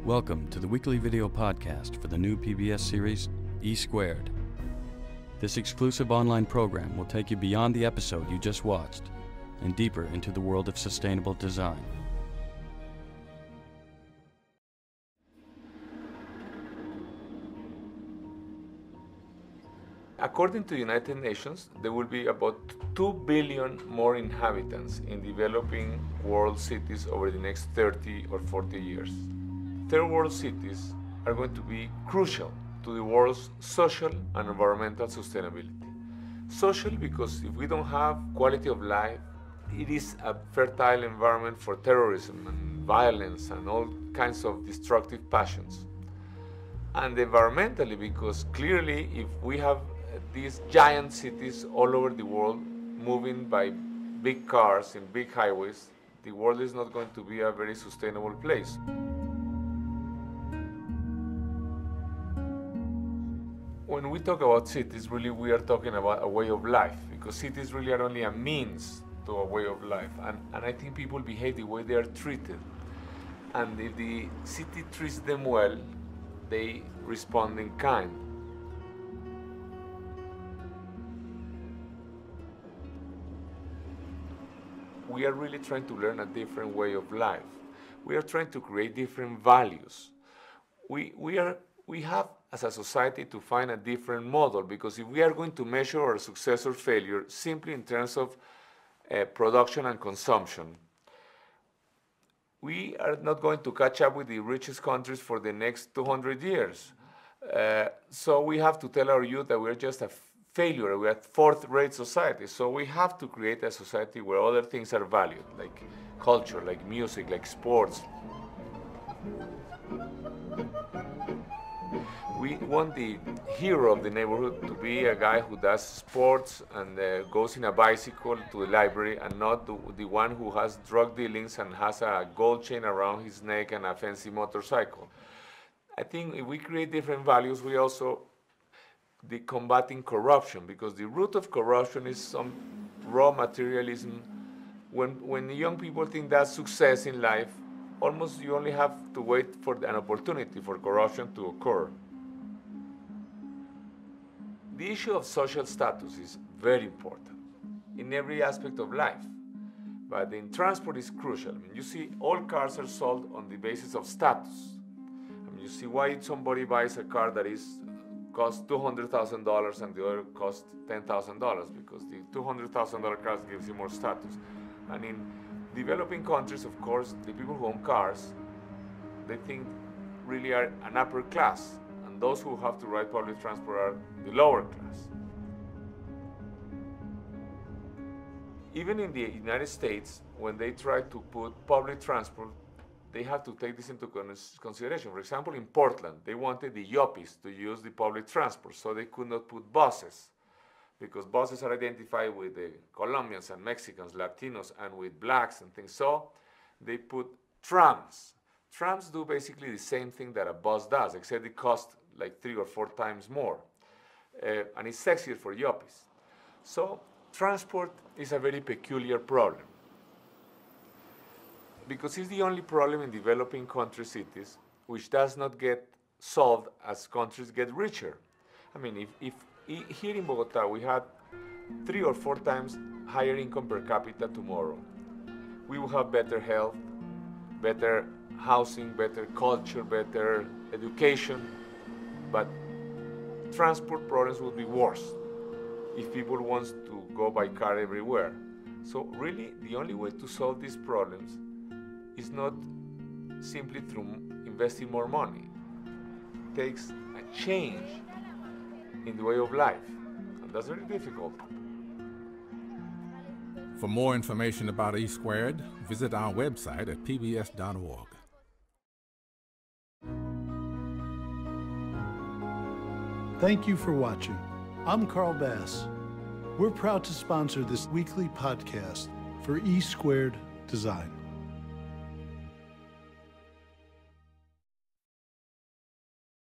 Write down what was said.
Welcome to the weekly video podcast for the new PBS series, E Squared. This exclusive online program will take you beyond the episode you just watched and deeper into the world of sustainable design. According to the United Nations, there will be about 2 billion more inhabitants in developing world cities over the next 30 or 40 years. Third world cities are going to be crucial to the world's social and environmental sustainability. Social because if we don't have quality of life, it is a fertile environment for terrorism and violence and all kinds of destructive passions. And environmentally because clearly if we have these giant cities all over the world moving by big cars in big highways, the world is not going to be a very sustainable place. When we talk about cities, really we are talking about a way of life, because cities really are only a means to a way of life. And I think people behave the way they are treated. And if the city treats them well, they respond in kind. We are really trying to learn a different way of life. We are trying to create different values. We have as a society to find a different model, because if we are going to measure our success or failure simply in terms of production and consumption, we are not going to catch up with the richest countries for the next 200 years. So we have to tell our youth that we're just a failure, we're a fourth-rate society. So we have to create a society where other things are valued, like culture, like music, like sports. We want the hero of the neighborhood to be a guy who does sports and goes in a bicycle to the library, and not the one who has drug dealings and has a gold chain around his neck and a fancy motorcycle. I think if we create different values, we also combating corruption, because the root of corruption is some raw materialism. When young people think that's success in life, almost you only have to wait for an opportunity for corruption to occur. The issue of social status is very important in every aspect of life, but in transport is crucial. I mean, you see all cars are sold on the basis of status. I mean, you see why somebody buys a car that costs $200,000 and the other costs $10,000, because the $200,000 car gives you more status. And in developing countries, of course, the people who own cars, they think really are an upper class, and those who have to ride public transport are the lower class. Even in the United States, when they try to put public transport, they have to take this into consideration. For example, in Portland, they wanted the yuppies to use the public transport, so they could not put buses, because buses are identified with the Colombians and Mexicans, Latinos, and with blacks and things. So they put trams. Trams do basically the same thing that a bus does, except it costs like 3 or 4 times more. And it's sexier for yuppies. So transport is a very peculiar problem, because it's the only problem in developing country cities which does not get solved as countries get richer. I mean, if here in Bogota we had 3 or 4 times higher income per capita tomorrow, we will have better health, better housing, better culture, better education, but transport problems would be worse if people want to go by car everywhere. So really the only way to solve these problems is not simply through investing more money. It takes a change in the way of life, and that's very difficult. For more information about E Squared, visit our website at pbs.org. Thank you for watching. I'm Carl Bass. We're proud to sponsor this weekly podcast for E Squared Design.